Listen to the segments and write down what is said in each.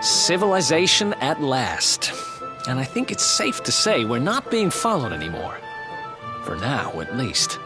Civilization at last. And I think it's safe to say we're not being followed anymore. For now, at least.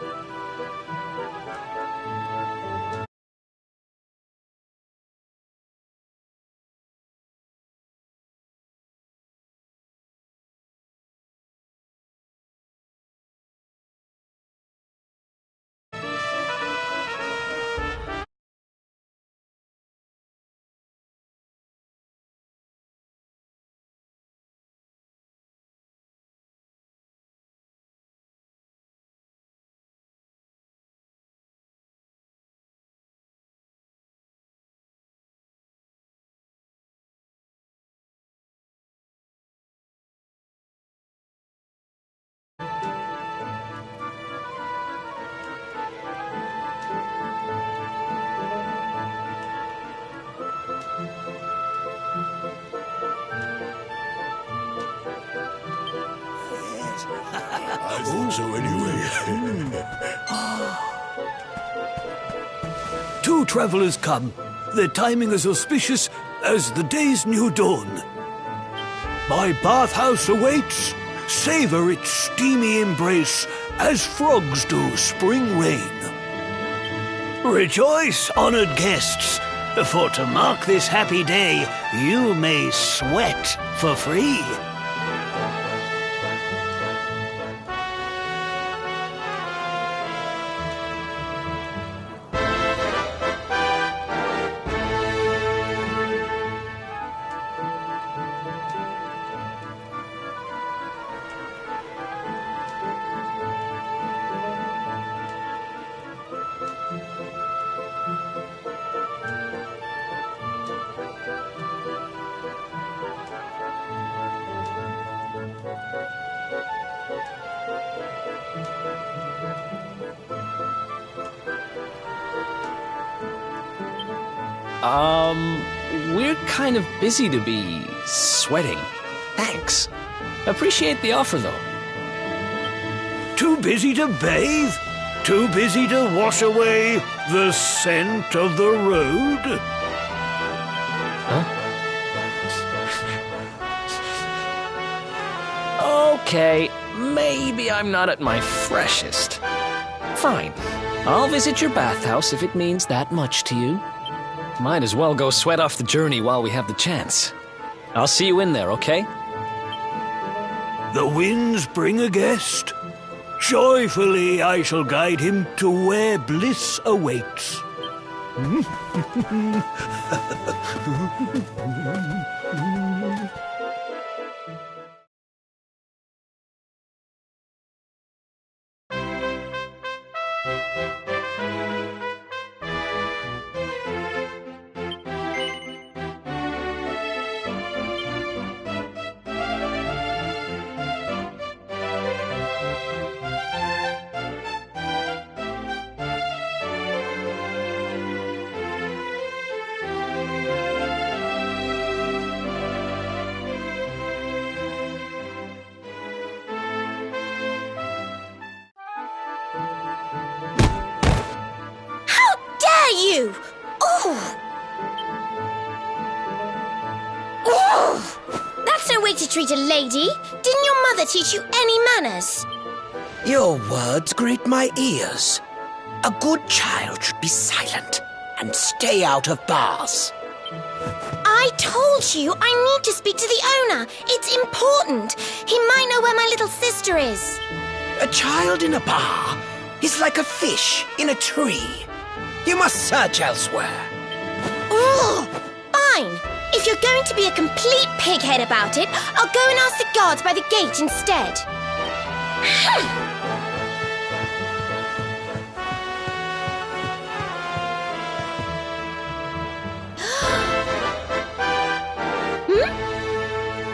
I thought so anyway. Two travelers come. The timing is auspicious as the day's new dawn. My bathhouse awaits. Savor its steamy embrace as frogs do spring rain. Rejoice, honored guests, for to mark this happy day, you may sweat for free. We're kind of busy to be sweating. Thanks. Appreciate the offer, though. Too busy to bathe? Too busy to wash away the scent of the road? Huh? Okay, maybe I'm not at my freshest. Fine. I'll visit your bathhouse if it means that much to you. Might as well go sweat off the journey while we have the chance. I'll see you in there, okay? The winds bring a guest. Joyfully I shall guide him to where bliss awaits. You! Oh! Oh! That's no way to treat a lady. Didn't your mother teach you any manners? Your words grate my ears. A good child should be silent and stay out of bars. I told you I need to speak to the owner. It's important. He might know where my little sister is. A child in a bar is like a fish in a tree. You must search elsewhere. Ugh! Fine. If you're going to be a complete pighead about it, I'll go and ask the guards by the gate instead.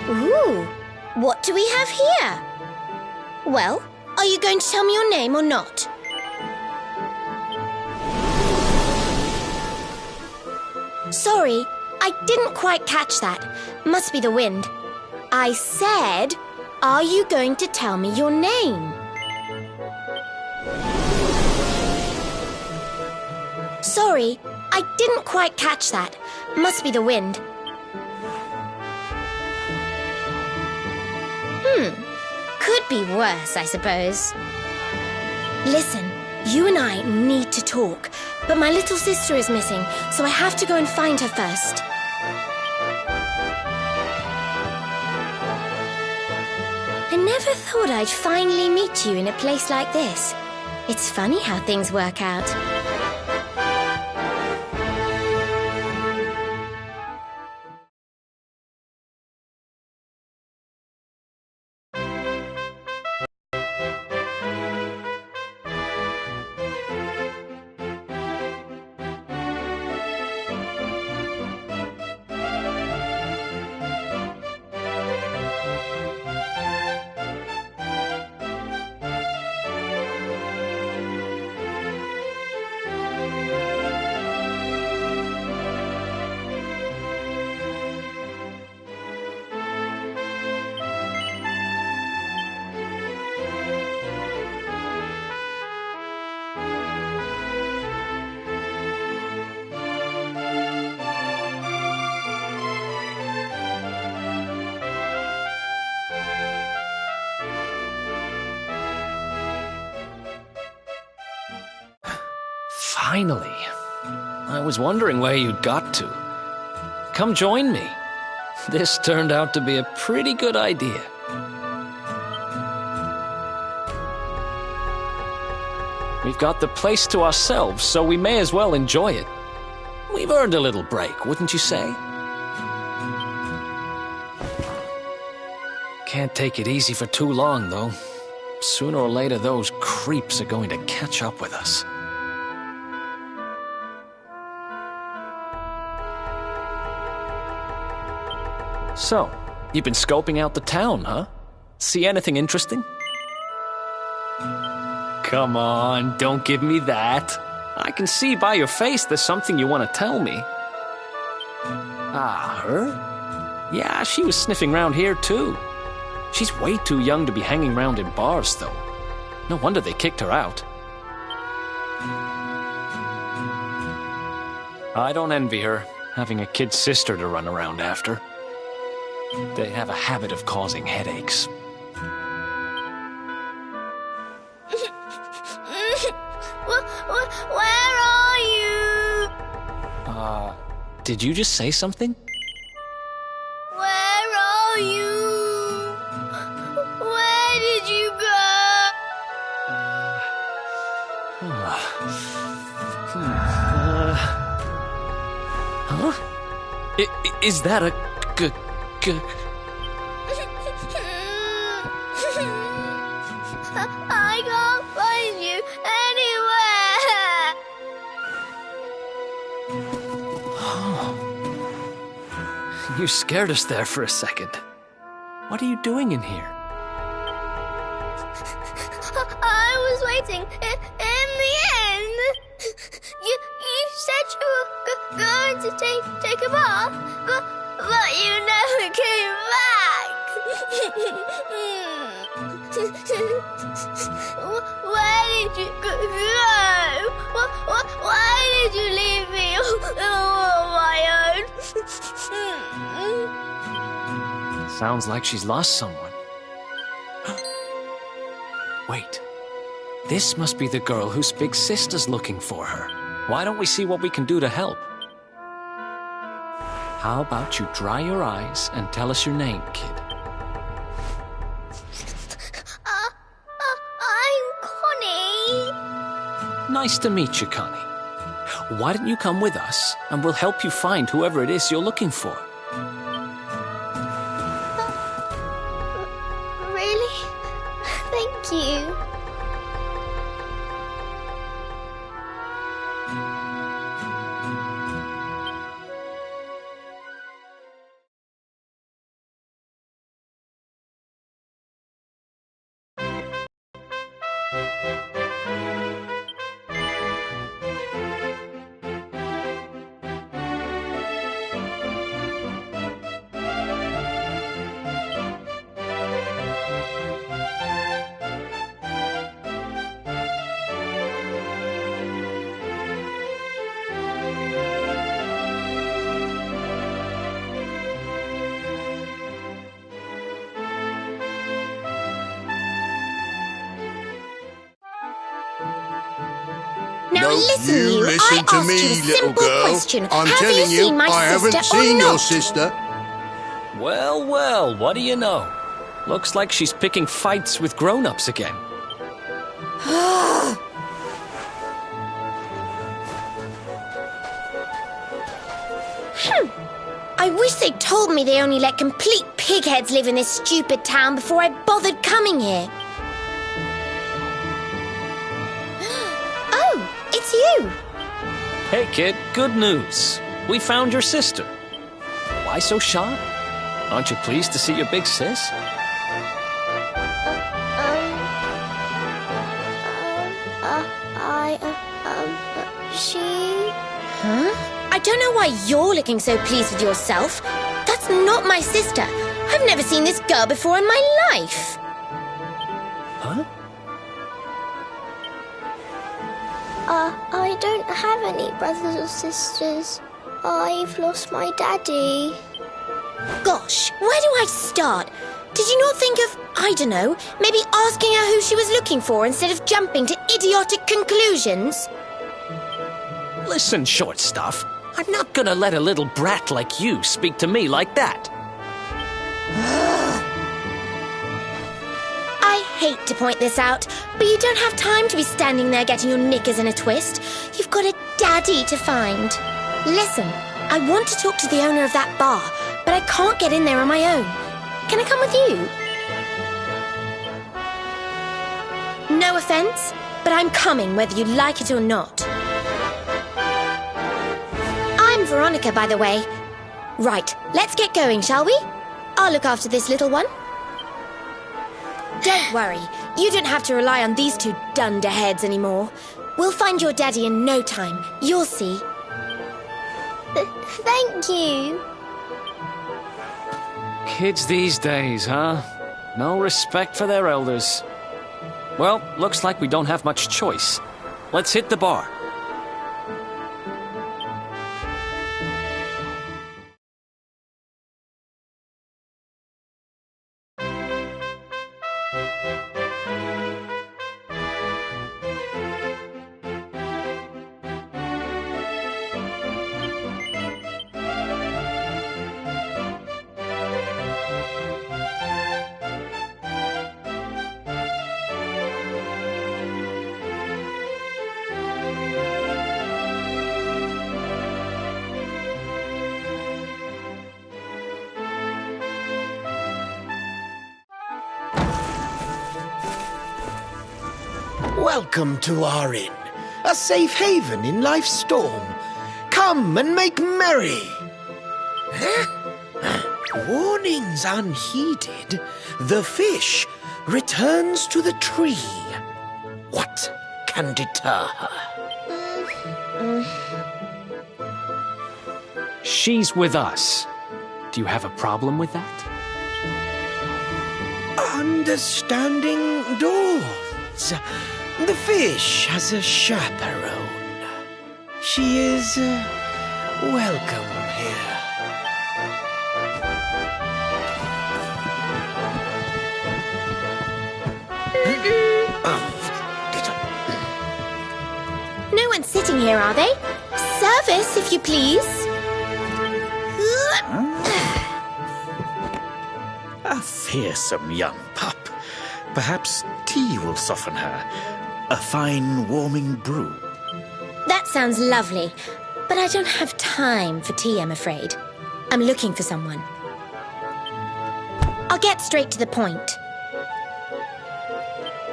Ooh, what do we have here? Well, are you going to tell me your name or not? Sorry, I didn't quite catch that. Must be the wind. I said, are you going to tell me your name? Sorry, I didn't quite catch that. Must be the wind. Could be worse, I suppose. Listen, you and I need to talk, but my little sister is missing, so I have to go and find her first. I never thought I'd finally meet you in a place like this. It's funny how things work out. Finally. I was wondering where you'd got to. Come join me. This turned out to be a pretty good idea. We've got the place to ourselves, so we may as well enjoy it. We've earned a little break, wouldn't you say? Can't take it easy for too long, though. Sooner or later, those creeps are going to catch up with us. So, you've been scoping out the town, huh? See anything interesting? Come on, don't give me that. I can see by your face there's something you want to tell me. Ah, her? Yeah, she was sniffing around here too. She's way too young to be hanging around in bars, though. No wonder they kicked her out. I don't envy her, having a kid sister to run around after. They have a habit of causing headaches. Where are you? Did you just say something? Where are you? Where did you go? Huh? Is that a I can't find you anywhere. You scared us there for a second. What are you doing in here? I was waiting in the end. You said you were going to take a bath, but you never came back. Where did you go? Why did you leave me all on my own? Sounds like she's lost someone. Wait. This must be the girl whose big sister's looking for her. Why don't we see what we can do to help? How about you dry your eyes and tell us your name, kid? I'm Connie. Nice to meet you, Connie. Why don't you come with us, and we'll help you find whoever it is you're looking for. Really? Thank you. Now listen, you listen I to asked me, you a little simple girl. question. I'm Have telling you seen my I haven't sister seen or your not? sister. Well, well, what do you know? Looks like she's picking fights with grown-ups again. I wish they'd told me they only let complete pigheads live in this stupid town before I bothered coming here. Oh, it's you. Hey, kid, good news. We found your sister. Why so shy? Aren't you pleased to see your big sis? She... Huh? I don't know why you're looking so pleased with yourself. That's not my sister. I've never seen this girl before in my life. Huh? I don't have any brothers or sisters. I've lost my daddy. Gosh, where do I start? Did you not think of, I don't know, maybe asking her who she was looking for instead of jumping to idiotic conclusions? Listen, short stuff. I'm not gonna let a little brat like you speak to me like that. I hate to point this out, but you don't have time to be standing there getting your knickers in a twist. You've got a daddy to find. Listen, I want to talk to the owner of that bar, but I can't get in there on my own. Can I come with you? No offense, but I'm coming whether you like it or not. I'm Veronica, by the way. Right, let's get going, shall we? I'll look after this little one. Don't worry, you don't have to rely on these two dunderheads anymore. We'll find your daddy in no time. You'll see. Thank you. Kids these days, huh? No respect for their elders. Well, looks like we don't have much choice. Let's hit the bar. Welcome to our inn, a safe haven in life's storm. Come and make merry. Warnings unheeded, the fish returns to the tree. What can deter her? She's with us. Do you have a problem with that? Understanding dawns. The fish has a chaperone. She is welcome here. No one's sitting here, are they? Service, if you please. A fearsome young pup. Perhaps tea will soften her. A fine, warming brew. That sounds lovely, but I don't have time for tea, I'm afraid. I'm looking for someone. I'll get straight to the point.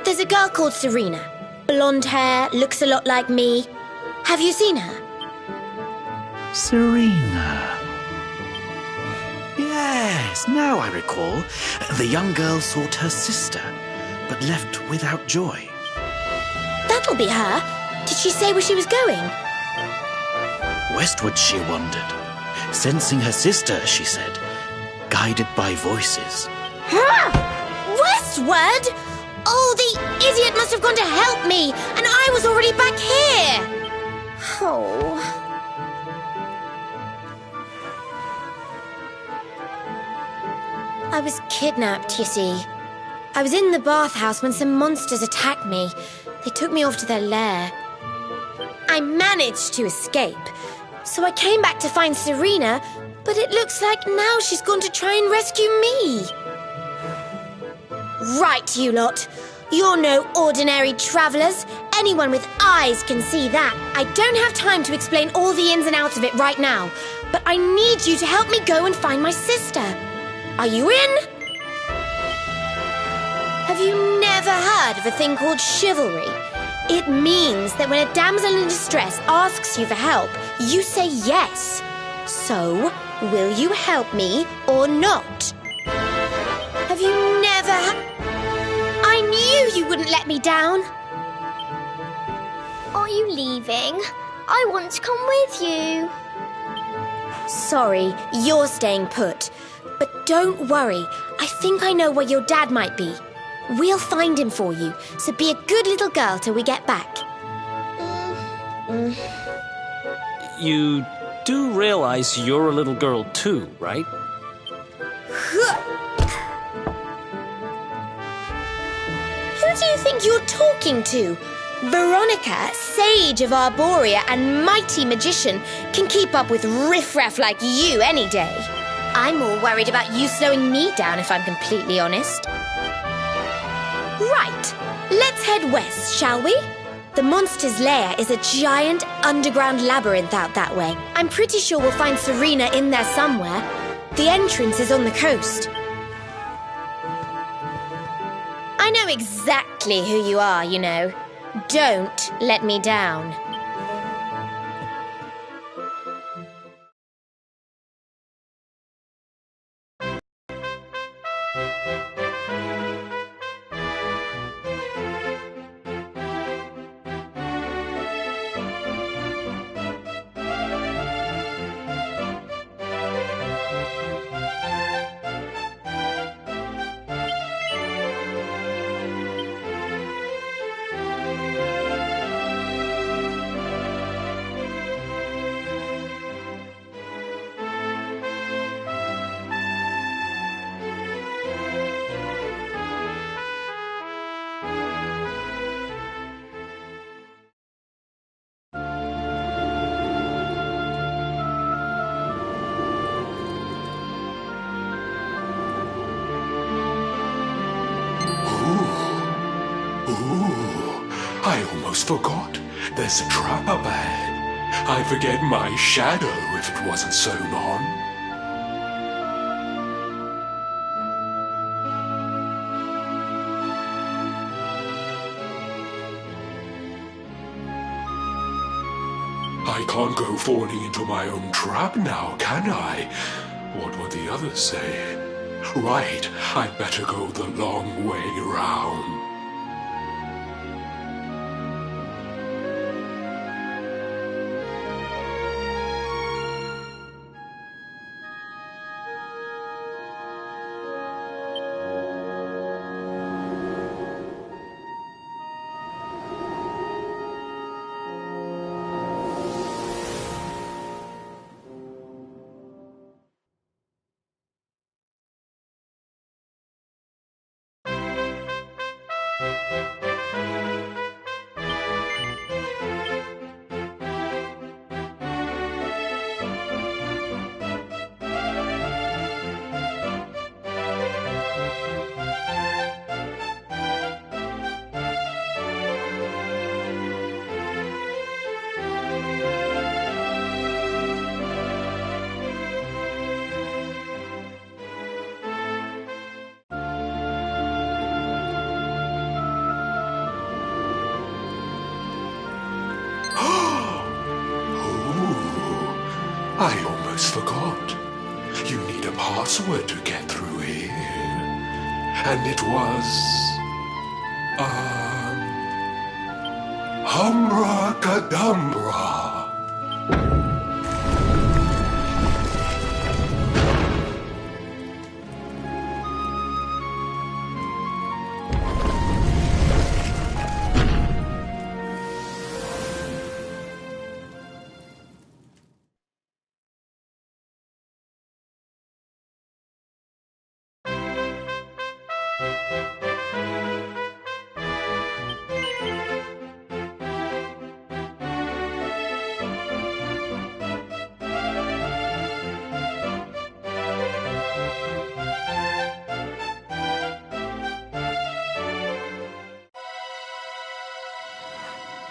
There's a girl called Serena. Blonde hair, looks a lot like me. Have you seen her? Serena. Yes, now I recall. The young girl sought her sister, but left without joy. That'll be her. Did she say where she was going? Westward she wandered, sensing her sister, she said, guided by voices. Westward? Oh, the idiot must have gone to help me, and I was already back here. Oh. I was kidnapped, you see. I was in the bathhouse when some monsters attacked me. They took me off to their lair. I managed to escape, so I came back to find Serena, but it looks like now she's gone to try and rescue me. Right, you lot. You're no ordinary travellers. Anyone with eyes can see that. I don't have time to explain all the ins and outs of it right now, but I need you to help me go and find my sister. Are you in? Have you never heard of a thing called chivalry? It means that when a damsel in distress asks you for help, you say yes. So, will you help me or not? Have you never I knew you wouldn't let me down. Are you leaving? I want to come with you. Sorry, you're staying put. But don't worry, I think I know where your dad might be. We'll find him for you, so be a good little girl till we get back. You do realize you're a little girl too, right? Who do you think you're talking to? Veronica, sage of Arborea and mighty magician, can keep up with riffraff like you any day. I'm more worried about you slowing me down, if I'm completely honest. Right, let's head west, shall we? The monster's lair is a giant underground labyrinth out that way. I'm pretty sure we'll find Serena in there somewhere. The entrance is on the coast. I know exactly who you are, you know. Don't let me down. I almost forgot. There's a trap up ahead. I'd forget my shadow if it wasn't sewn on. I can't go falling into my own trap now, can I? What would the others say? Right, I'd better go the long way round. I almost forgot. You need a password to get through here. And it was... Humbracadabra.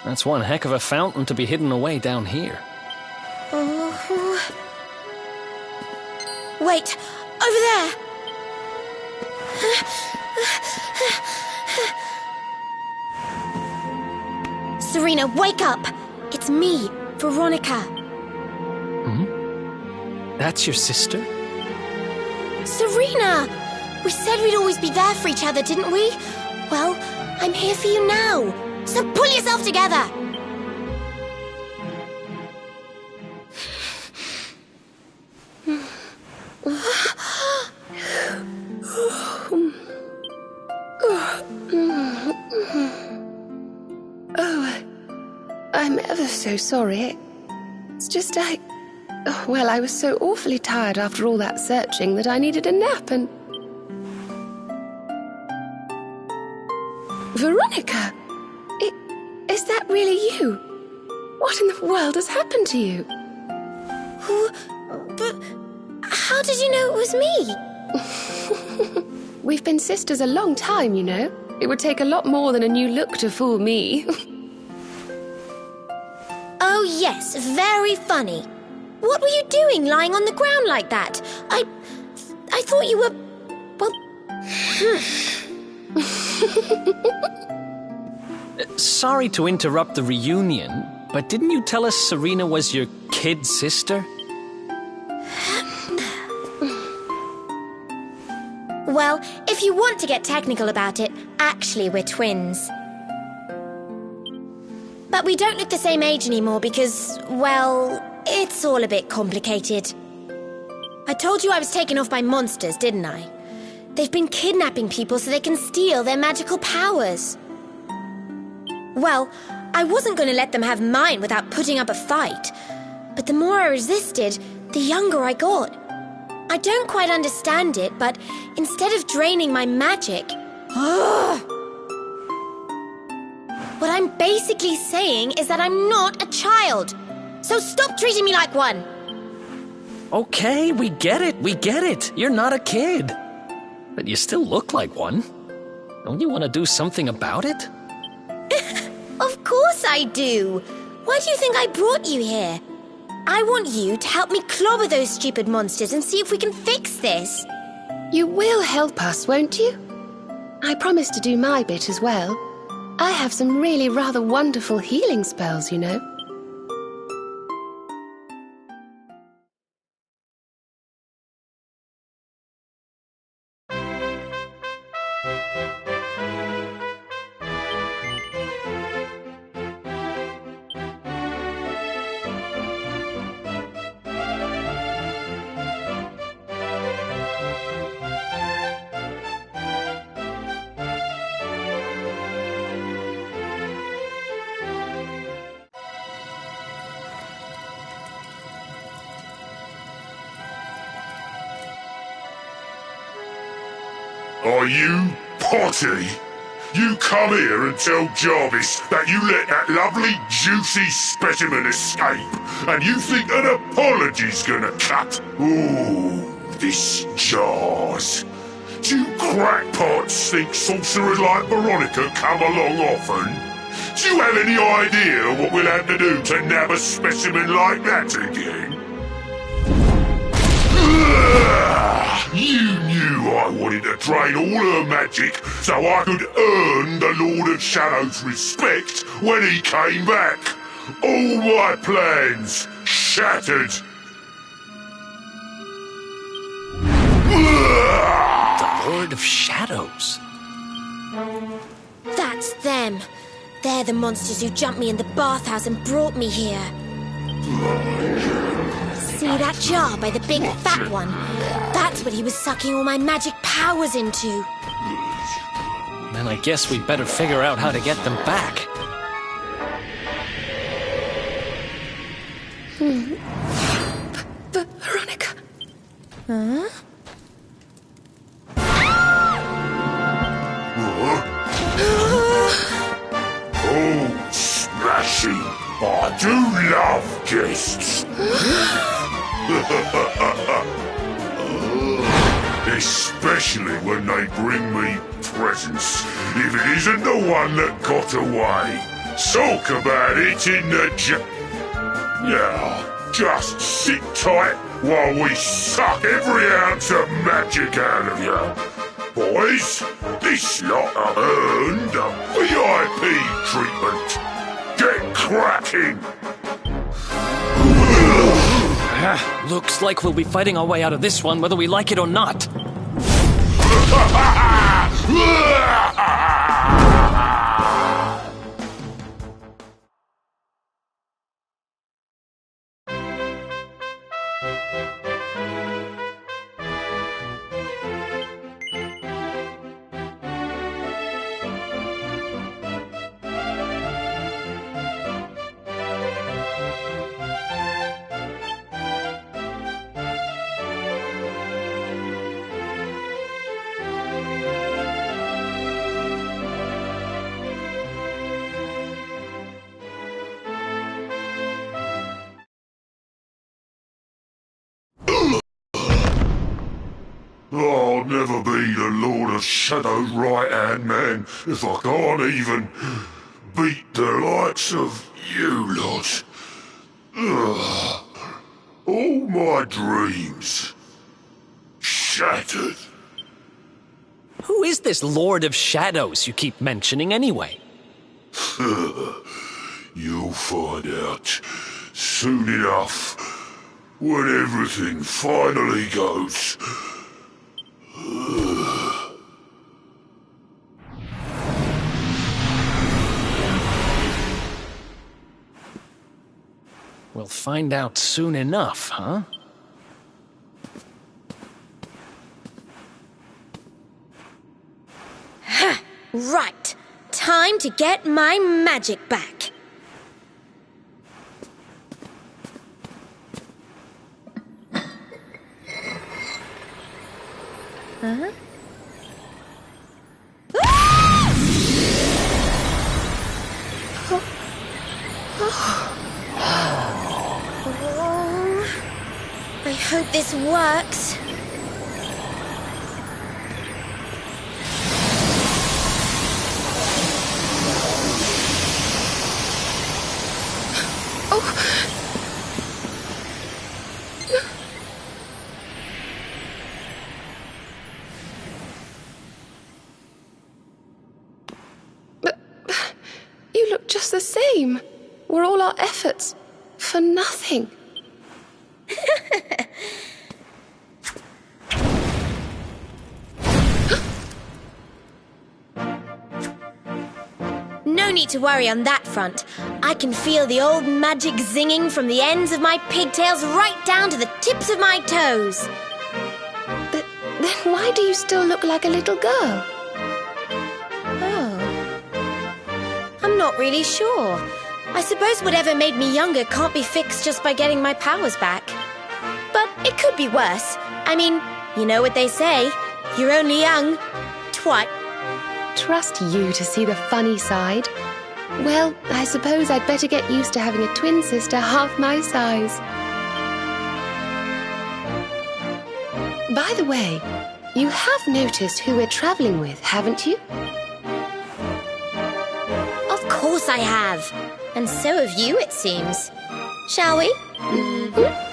That's one heck of a fountain to be hidden away down here. Wait, over there! Serena, wake up! It's me, Veronica. That's your sister? Serena! We said we'd always be there for each other, didn't we? Well, I'm here for you now. So pull yourself together! Oh, I'm ever so sorry. It's just I was so awfully tired after all that searching that I needed a nap and... Veronica! Is that really you? What in the world has happened to you? But how did you know it was me? We've been sisters a long time, you know. It would take a lot more than a new look to fool me. Oh yes, very funny. What were you doing lying on the ground like that? I thought you were... well... Sorry to interrupt the reunion, but didn't you tell us Serena was your kid sister? Well, if you want to get technical about it, actually we're twins. But we don't look the same age anymore because, well, it's all a bit complicated. I told you I was taken off by monsters, didn't I? They've been kidnapping people so they can steal their magical powers. Well, I wasn't going to let them have mine without putting up a fight. But the more I resisted, the younger I got. I don't quite understand it, but instead of draining my magic... what I'm basically saying is that I'm not a child. So stop treating me like one. Okay, we get it. You're not a kid. But you still look like one. Don't you want to do something about it? Of course I do. Why do you think I brought you here? I want you to help me clobber those stupid monsters and see if we can fix this. You will help us, won't you? I promise to do my bit as well. I have some really rather wonderful healing spells, you know. Are you Potty? You come here and tell Jarvis that you let that lovely, juicy specimen escape, and you think an apology's gonna cut? Ooh, this jars. Do crackpots think sorcerers like Veronica come along often? Do you have any idea what we'll have to do to nab a specimen like that again? You knew I wanted to drain all her magic so I could earn the Lord of Shadow's respect when he came back. All my plans shattered. The Lord of Shadows? That's them. They're the monsters who jumped me in the bathhouse and brought me here. See that jar by the big fat one? That's what he was sucking all my magic powers into. Then I guess we'd better figure out how to get them back. Veronica. Huh? Oh, smashing! I do love guests. Especially when they bring me presents, if it isn't the one that got away. Talk about it in the Now, just sit tight while we suck every ounce of magic out of you. Boys, this lot have earned a VIP treatment. Get cracking! Looks like we'll be fighting our way out of this one whether we like it or not. I'll never be the Lord of Shadow's right-hand man if I can't even beat the likes of you lot. Ugh. All my dreams shattered. Who is this Lord of Shadows you keep mentioning anyway? You'll find out soon enough when everything finally goes. We'll find out soon enough, huh? Right. Time to get my magic back. Huh? I hope this works. But you look just the same. Were all our efforts for nothing? No need to worry on that front. I can feel the old magic zinging from the ends of my pigtails right down to the tips of my toes. But then why do you still look like a little girl? Oh. I'm not really sure. I suppose whatever made me younger can't be fixed just by getting my powers back. But it could be worse. I mean, you know what they say. You're only young. Twice. Trust you to see the funny side. Well, I suppose I'd better get used to having a twin sister half my size. By the way, you have noticed who we're traveling with, haven't you? Of course I have. And so have you, it seems. Shall we? Mm-hmm.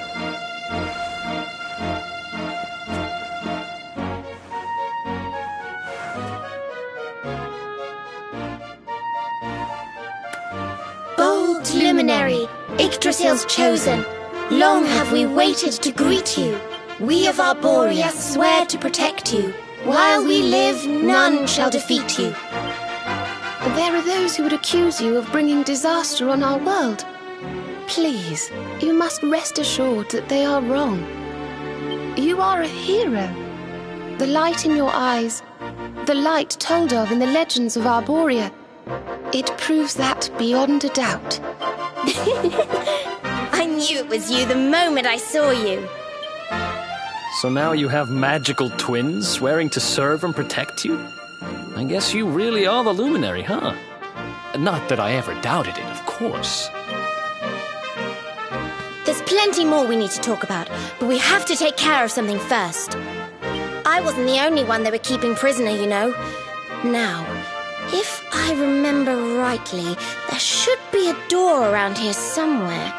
Bold luminary, Yggdrasil's chosen, long have we waited to greet you. We of Arborea swear to protect you. While we live, none shall defeat you. There are those who would accuse you of bringing disaster on our world. Please, you must rest assured that they are wrong. You are a hero. The light in your eyes, the light told of in the legends of Arborea, it proves that beyond a doubt. I knew it was you the moment I saw you. So now you have magical twins swearing to serve and protect you? I guess you really are the Luminary, huh? Not that I ever doubted it, of course. There's plenty more we need to talk about, but we have to take care of something first. I wasn't the only one they were keeping prisoner, you know. Now, if I remember rightly, there should be a door around here somewhere.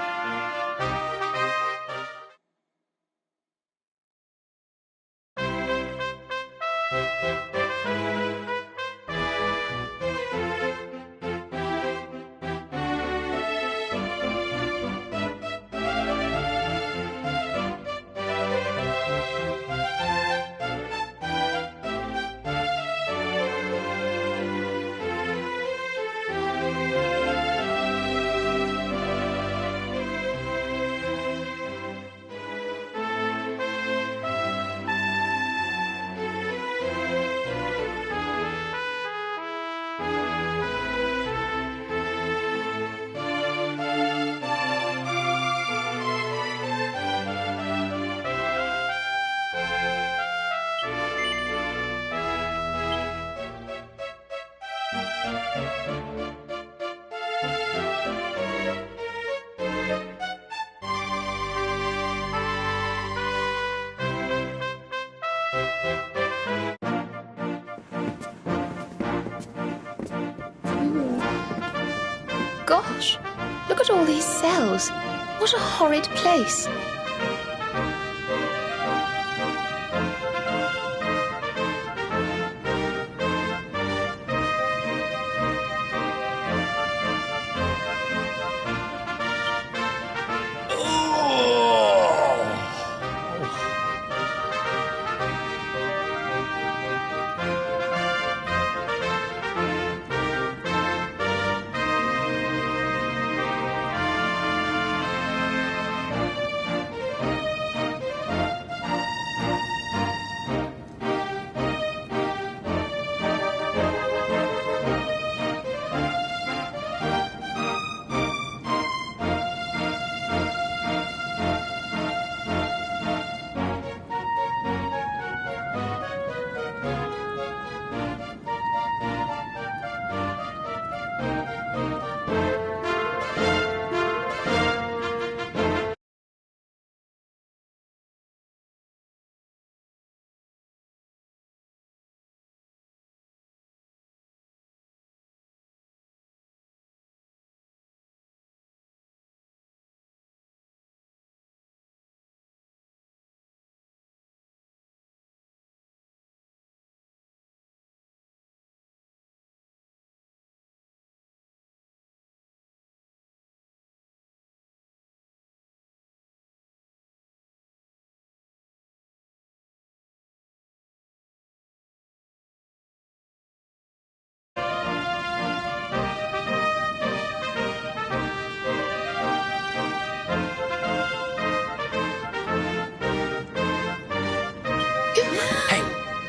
Gosh, look at all these cells. What a horrid place.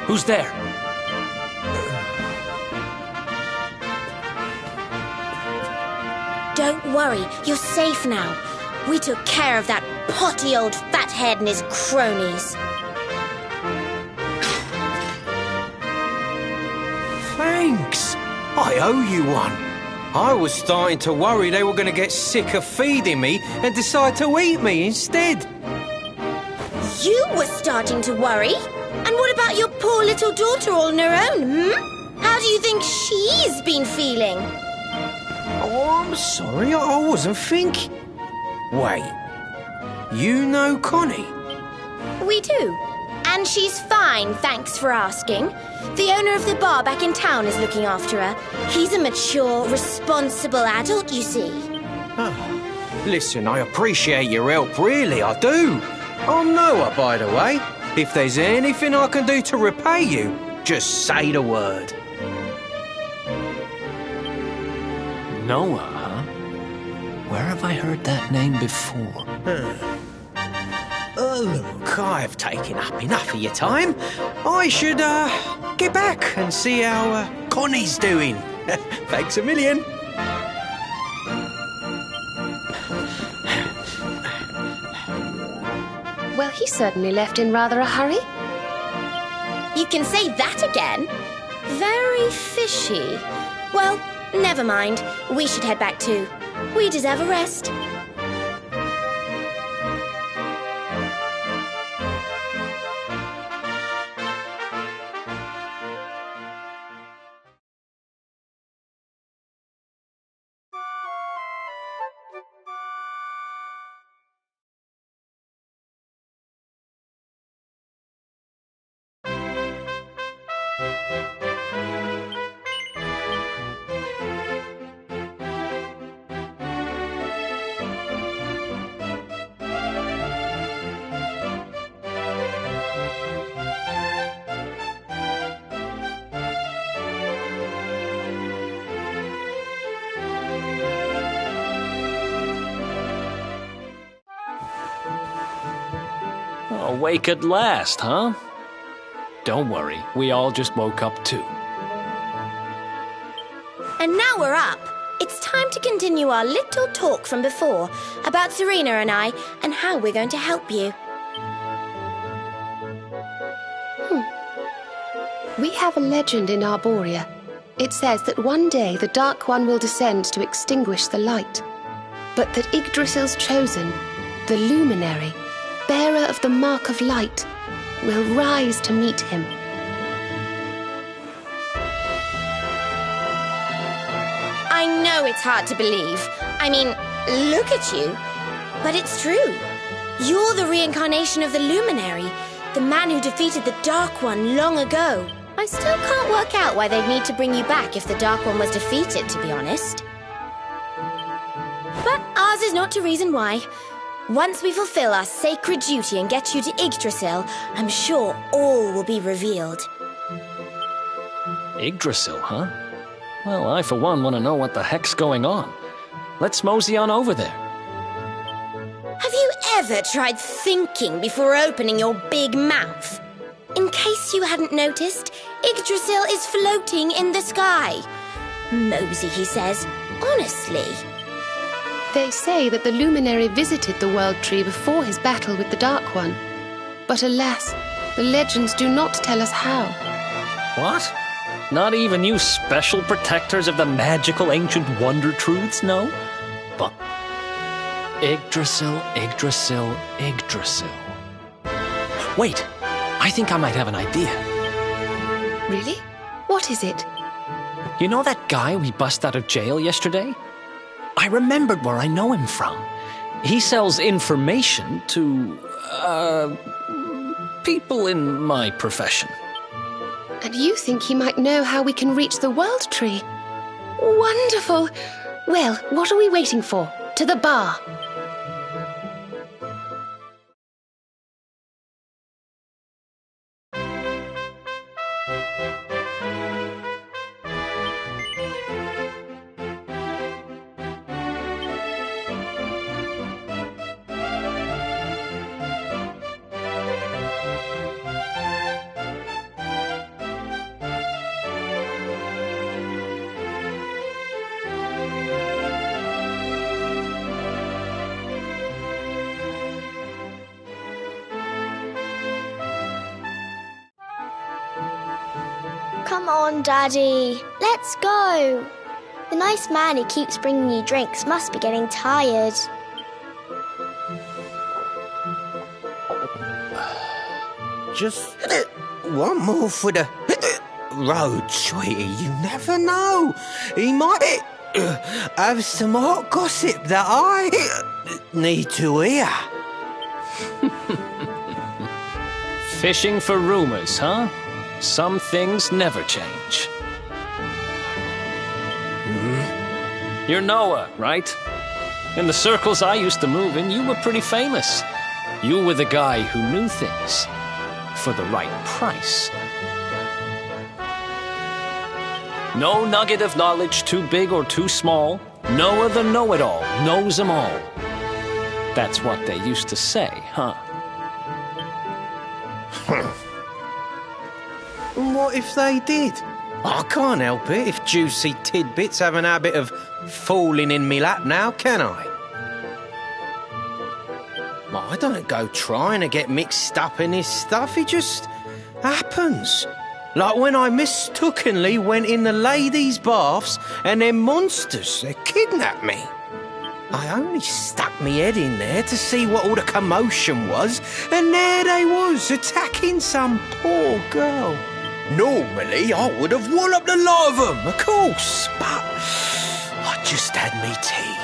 Who's there? Don't worry, you're safe now. We took care of that potty old fathead and his cronies. Thanks. I owe you one. I was starting to worry they were going to get sick of feeding me and decide to eat me instead. You were starting to worry? And what about your poor little daughter all on her own, How do you think she's been feeling? Oh, I'm sorry, I wasn't thinking. Wait, you know Connie? We do. And she's fine, thanks for asking. The owner of the bar back in town is looking after her. He's a mature, responsible adult, you see. Listen, I appreciate your help, really, I do. I'm Noah, by the way. If there's anything I can do to repay you, just say the word. Noah, huh? Where have I heard that name before? Look, I've taken up enough of your time. I should, get back and see how, Connie's doing. Thanks a million. Well, he certainly left in rather a hurry. You can say that again. Very fishy. Well, never mind. We should head back too. We deserve a rest. Awake at last, huh? Don't worry, we all just woke up too. And now we're up. It's time to continue our little talk from before about Serena and I and how we're going to help you. We have a legend in Arborea. It says that one day the Dark One will descend to extinguish the light, but that Yggdrasil's chosen, the Luminary, bearer of the Mark of Light, will rise to meet him. I know it's hard to believe. I mean, look at you. But it's true. You're the reincarnation of the Luminary, the man who defeated the Dark One long ago. I still can't work out why they'd need to bring you back if the Dark One was defeated, to be honest. But ours is not to reason why. Once we fulfill our sacred duty and get you to Yggdrasil, I'm sure all will be revealed. Yggdrasil, huh? Well, I for one want to know what the heck's going on. Let's mosey on over there. Have you ever tried thinking before opening your big mouth? In case you hadn't noticed, Yggdrasil is floating in the sky. Mosey, he says. Honestly. They say that the Luminary visited the World Tree before his battle with the Dark One. But alas, the legends do not tell us how. What? Not even you special protectors of the magical ancient wonder truths know? But Yggdrasil, Yggdrasil, Yggdrasil. Wait, I think I might have an idea. Really? What is it? You know that guy we bust out of jail yesterday? I remembered where I know him from. He sells information to, people in my profession. And you think he might know how we can reach the World Tree? Wonderful! Well, what are we waiting for? To the bar! Come on, Daddy. Let's go. The nice man who keeps bringing you drinks must be getting tired. Just one more for the road, sweetie. You never know. He might have some hot gossip that I need to hear. Fishing for rumors, huh? Some things never change. You're Noah, right? In the circles I used to move in, you were pretty famous. You were the guy who knew things. For the right price. No nugget of knowledge too big or too small. Noah the know-it-all knows them all. That's what they used to say, huh? What if they did? I can't help it if juicy tidbits have an habit of falling in me lap now, can I? I don't go trying to get mixed up in this stuff, it just happens. Like when I mistakenly went in the ladies' baths and them monsters, they kidnapped me. I only stuck me head in there to see what all the commotion was, and there they was, attacking some poor girl. Normally, I would have walloped the lot of them, of course, but I just had me tea.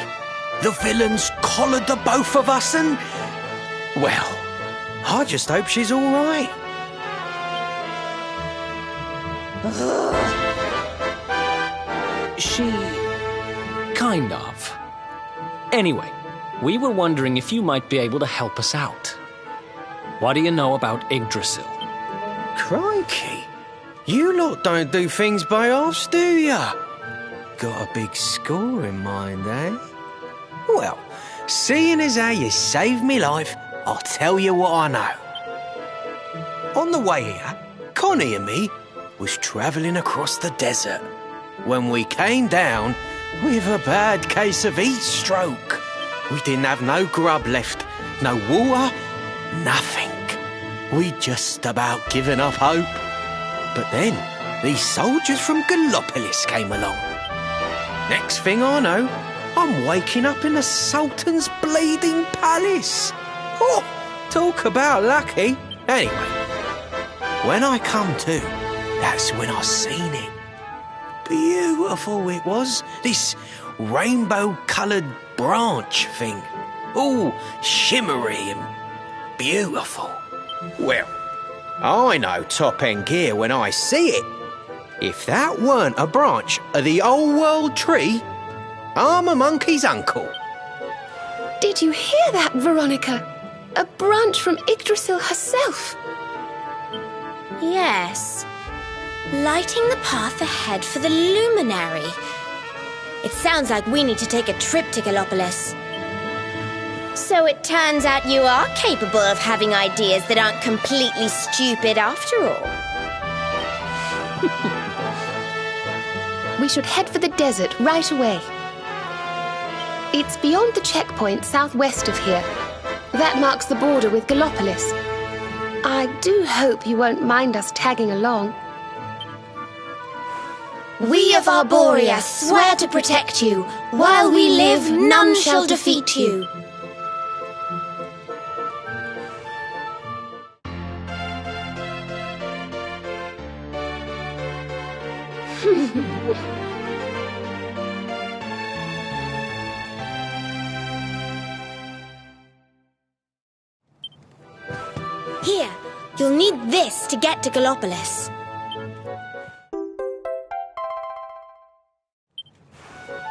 The villains collared the both of us and, well, I just hope she's all right. She... kind of. Anyway, we were wondering if you might be able to help us out. What do you know about Yggdrasil? Crikey. You lot don't do things by halves, do ya? Got a big score in mind, eh? Well, seeing as how you saved me life, I'll tell you what I know. On the way here, Connie and me was travelling across the desert when we came down with a bad case of heat stroke. We didn't have no grub left, no water, nothing. We'd just about given up hope. But then, these soldiers from Gallopolis came along. Next thing I know, I'm waking up in the Sultan's bleeding palace. Oh, talk about lucky. Anyway, when I come to, that's when I seen it. Beautiful it was, this rainbow-coloured branch thing. All shimmery and beautiful. Well, I know top-end gear when I see it. If that weren't a branch of the old world tree, I'm a monkey's uncle. Did you hear that, Veronica? A branch from Yggdrasil herself. Yes. Lighting the path ahead for the luminary. It sounds like we need to take a trip to Gallopolis. So it turns out you are capable of having ideas that aren't completely stupid after all. We should head for the desert right away. It's beyond the checkpoint southwest of here. That marks the border with Gallopolis. I do hope you won't mind us tagging along. We of Arborea swear to protect you. While we live, none shall defeat you. Here, you'll need this to get to Gallopolis.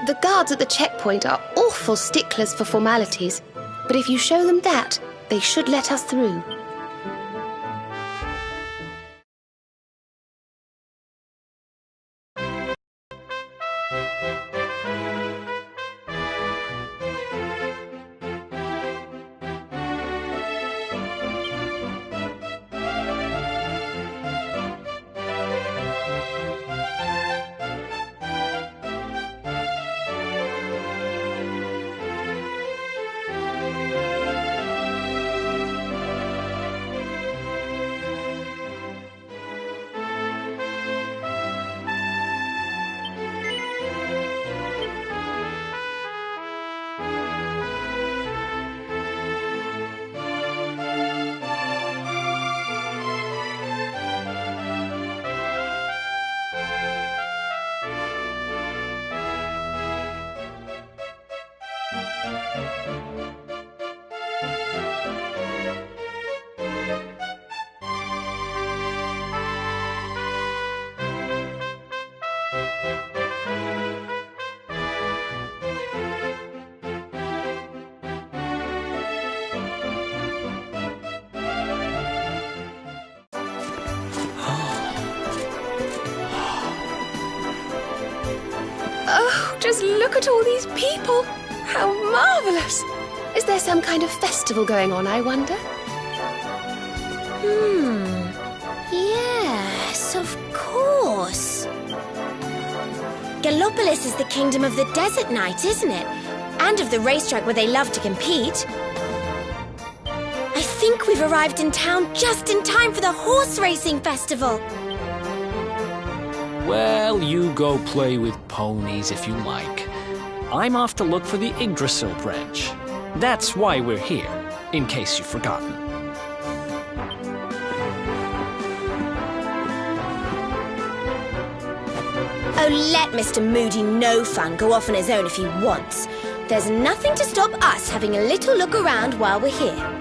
The guards at the checkpoint are awful sticklers for formalities, but if you show them that, they should let us through. Oh, just look at all these people! How marvellous! Is there some kind of festival going on, I wonder? Yes, of course. Gallopolis is the kingdom of the Desert Knight, isn't it? And of the racetrack where they love to compete. I think we've arrived in town just in time for the horse racing festival. Well, you go play with ponies if you like. I'm off to look for the Yggdrasil branch. That's why we're here, in case you've forgotten. Oh, let Mr. Moody No Fun go off on his own if he wants. There's nothing to stop us having a little look around while we're here.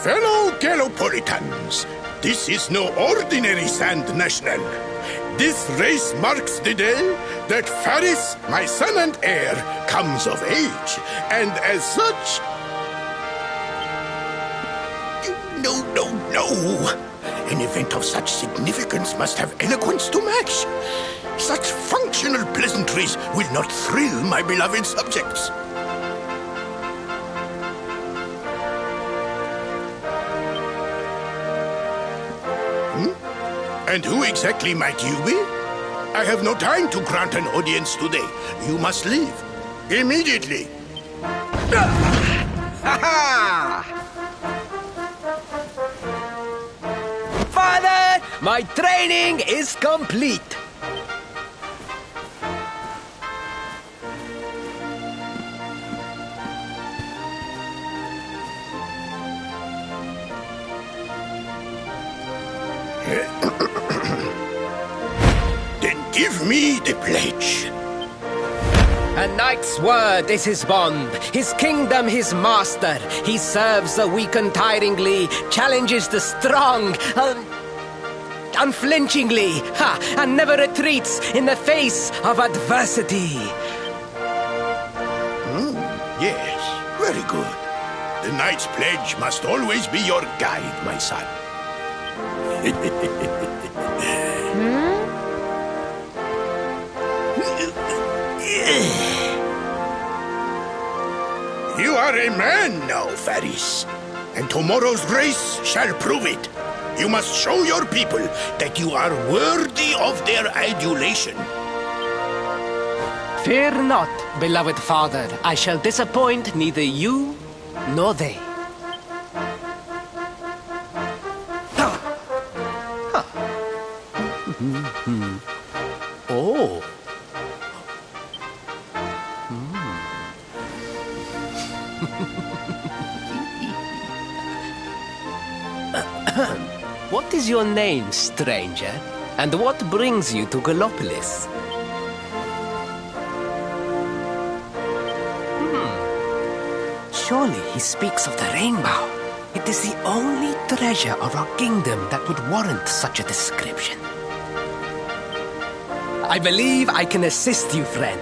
Fellow Gallopolitans, this is no ordinary Sand National. This race marks the day that Faris, my son and heir, comes of age. And as such... No. An event of such significance must have eloquence to match. Such functional pleasantries will not thrill my beloved subjects. And who exactly might you be? I have no time to grant an audience today. You must leave. Immediately. Father, my training is complete. Then give me the pledge. A knight's word is his bond, his kingdom his master. He serves the weak untiringly, challenges the strong unflinchingly, and never retreats in the face of adversity. Yes, very good. The knight's pledge must always be your guide, my son. You are a man now, Faris, and tomorrow's race shall prove it. You must show your people that you are worthy of their adulation. Fear not, beloved father. I shall disappoint neither you nor they. Oh. What is your name, stranger? And what brings you to Gallopolis? Surely he speaks of the rainbow. It is the only treasure of our kingdom that would warrant such a description. I believe I can assist you, friend.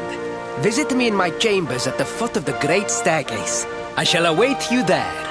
Visit me in my chambers at the foot of the great staircase. I shall await you there.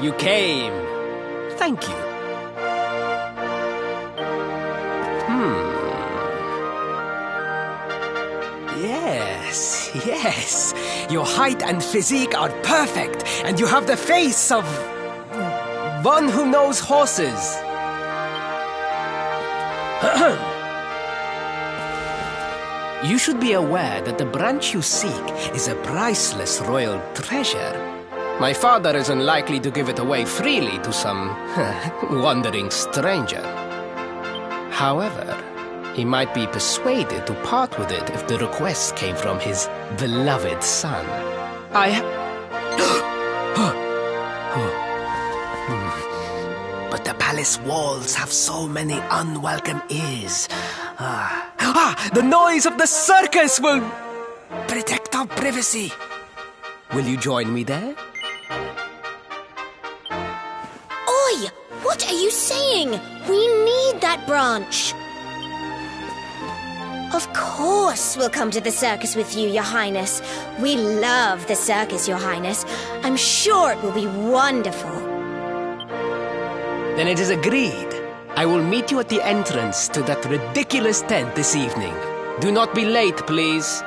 You came. Thank you. Yes. Your height and physique are perfect, and you have the face of one who knows horses. You should be aware that the branch you seek is a priceless royal treasure. My father is unlikely to give it away freely to some wandering stranger. However, he might be persuaded to part with it if the request came from his beloved son. But the palace walls have so many unwelcome ears. The noise of the circus will protect our privacy. Will you join me there? Oi! What are you saying? We need that branch. Of course we'll come to the circus with you, Your Highness. We love the circus, Your Highness. I'm sure it will be wonderful. Then it is agreed. I will meet you at the entrance to that ridiculous tent this evening. Do not be late, please.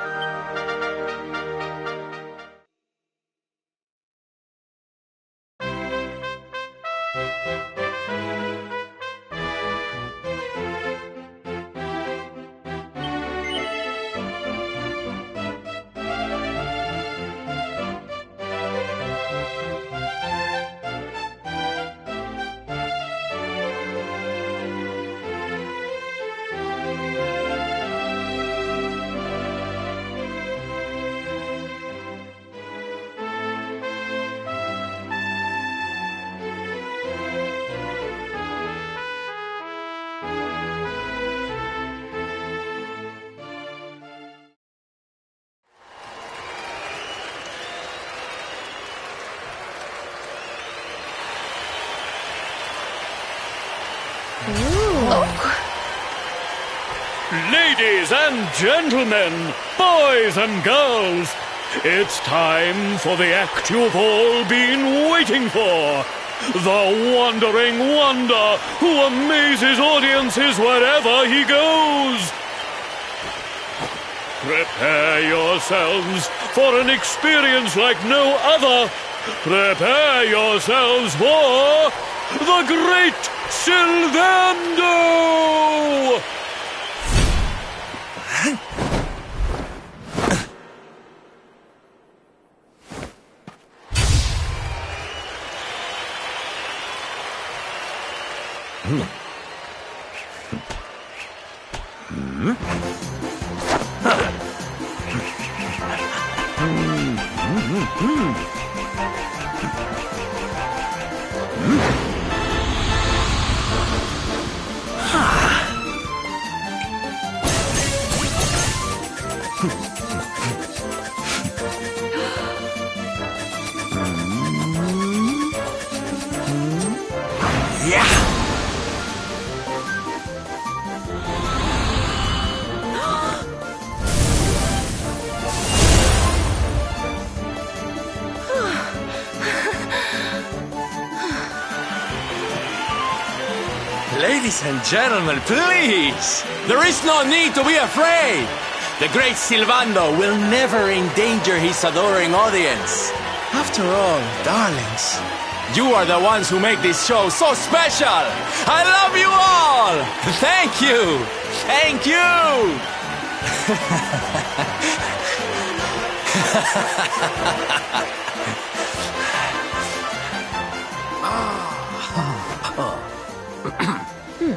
Ladies and gentlemen, boys and girls, it's time for the act you've all been waiting for. The Wandering Wonder who amazes audiences wherever he goes. Prepare yourselves for an experience like no other. Prepare yourselves for the Great Sylvando! Ladies and gentlemen, please! There is no need to be afraid! The great Sylvando will never endanger his adoring audience. After all, darlings, you are the ones who make this show so special! I love you all! Thank you! Thank you!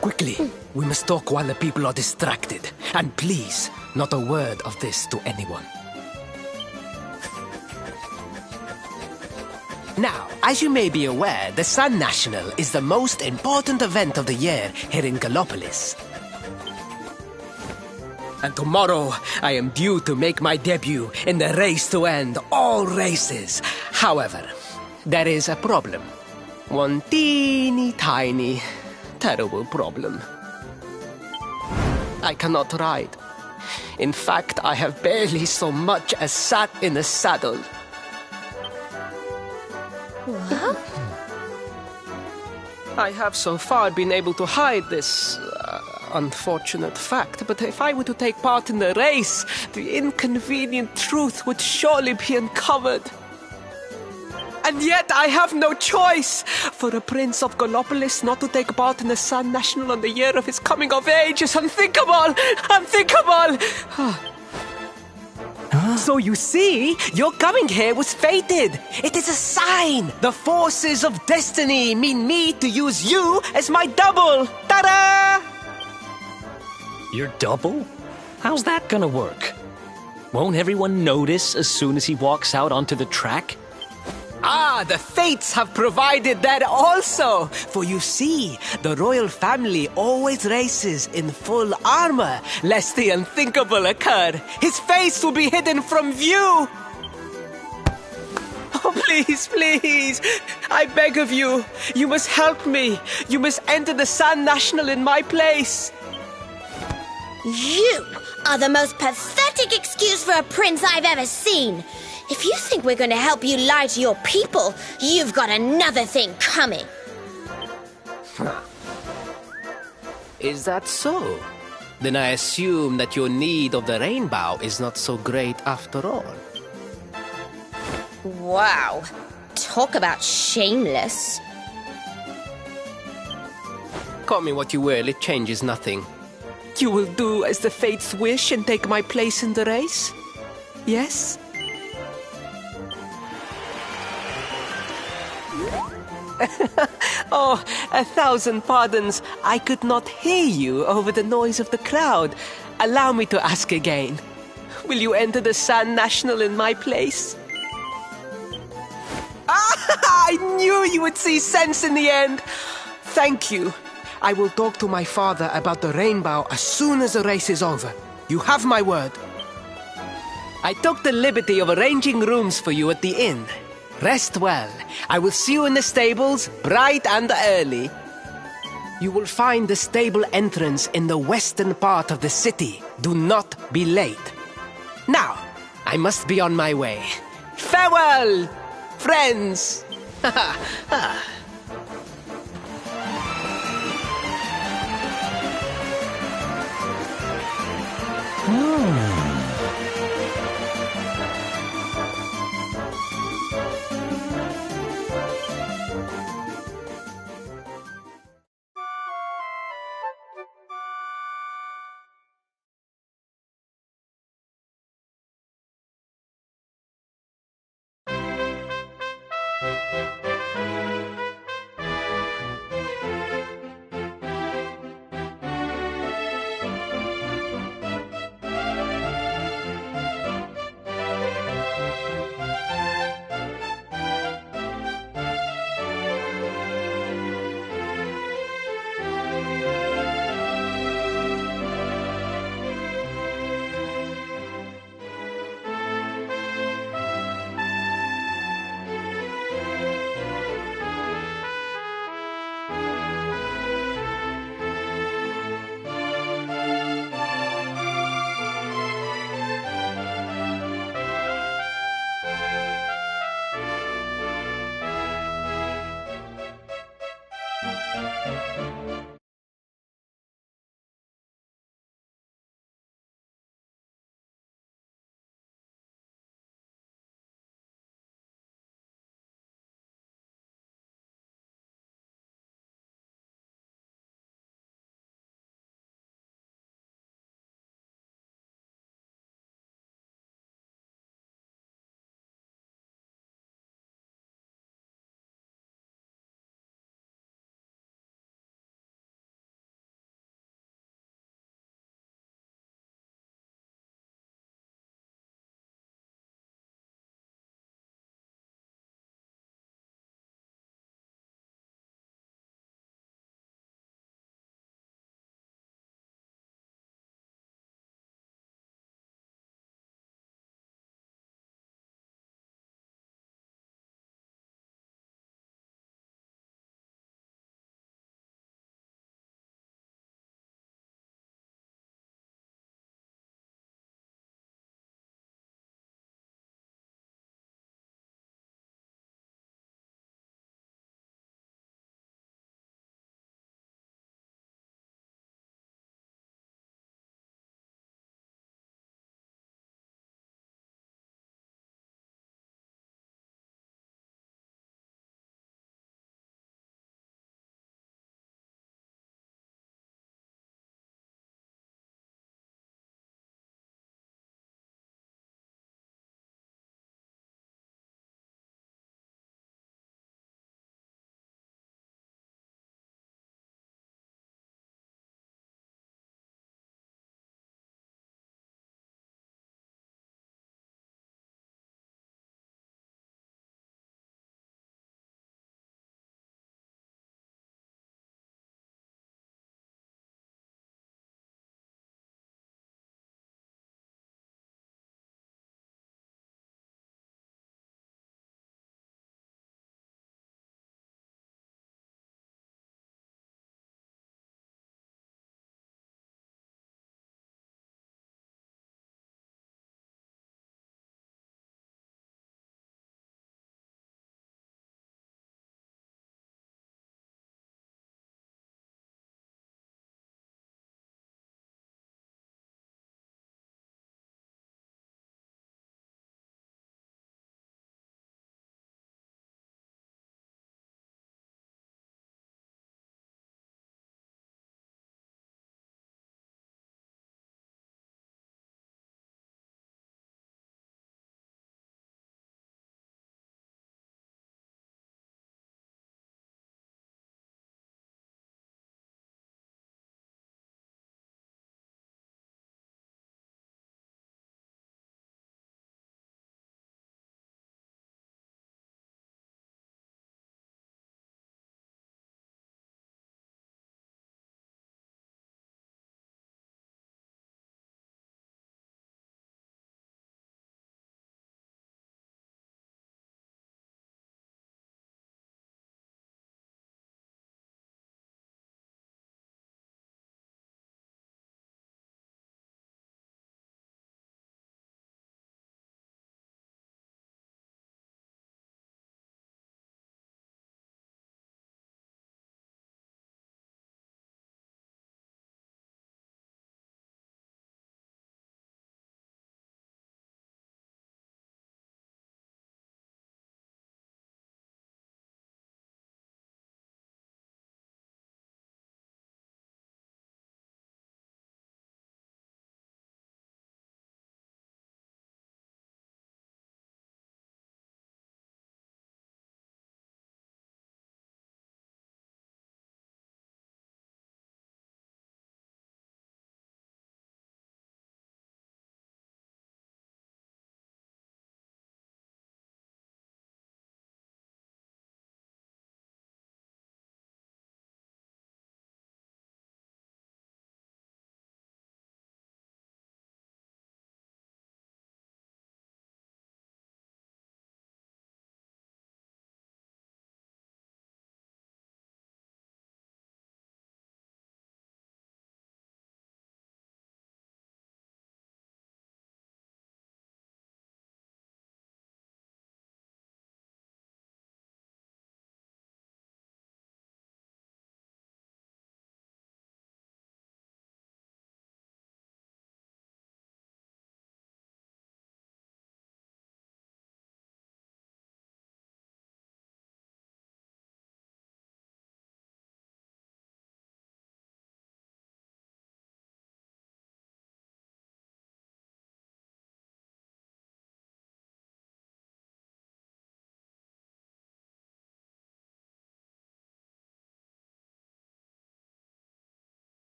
Quickly, we must talk while the people are distracted. And please, not a word of this to anyone. Now, as you may be aware, the Sun National is the most important event of the year here in Gallopolis. And tomorrow, I am due to make my debut in the race to end all races. However, there is a problem. One teeny tiny, terrible problem. I cannot ride. In fact, I have barely so much as sat in a saddle. What? I have so far been able to hide this unfortunate fact, but if I were to take part in the race, the inconvenient truth would surely be uncovered. And yet I have no choice. For a prince of Gallopolis not to take part in the Sun National on the year of his coming of age is unthinkable! Unthinkable! So you see, your coming here was fated. It is a sign. The forces of destiny mean me to use you as my double. Ta-da! Your double? How's that gonna work? Won't everyone notice as soon as he walks out onto the track? Ah, the fates have provided that also. For you see, the royal family always races in full armor, lest the unthinkable occur. His face will be hidden from view. Oh, please, please, I beg of you, you must help me. You must enter the Sun National in my place. You are the most pathetic excuse for a prince I've ever seen. If you think we're going to help you lie to your people, you've got another thing coming. Is that so? Then I assume that your need of the rainbow is not so great after all. Wow. Talk about shameless. Call me what you will, it changes nothing. You will do as the fates wish and take my place in the race? Yes? Oh, 1,000 pardons. I could not hear you over the noise of the crowd. Allow me to ask again. Will you enter the Sun National in my place? Ah, I knew you would see sense in the end. Thank you. I will talk to my father about the rainbow as soon as the race is over. You have my word. I took the liberty of arranging rooms for you at the inn. Rest well. I will see you in the stables, bright and early. You will find the stable entrance in the western part of the city. Do not be late. Now, I must be on my way. Farewell, friends!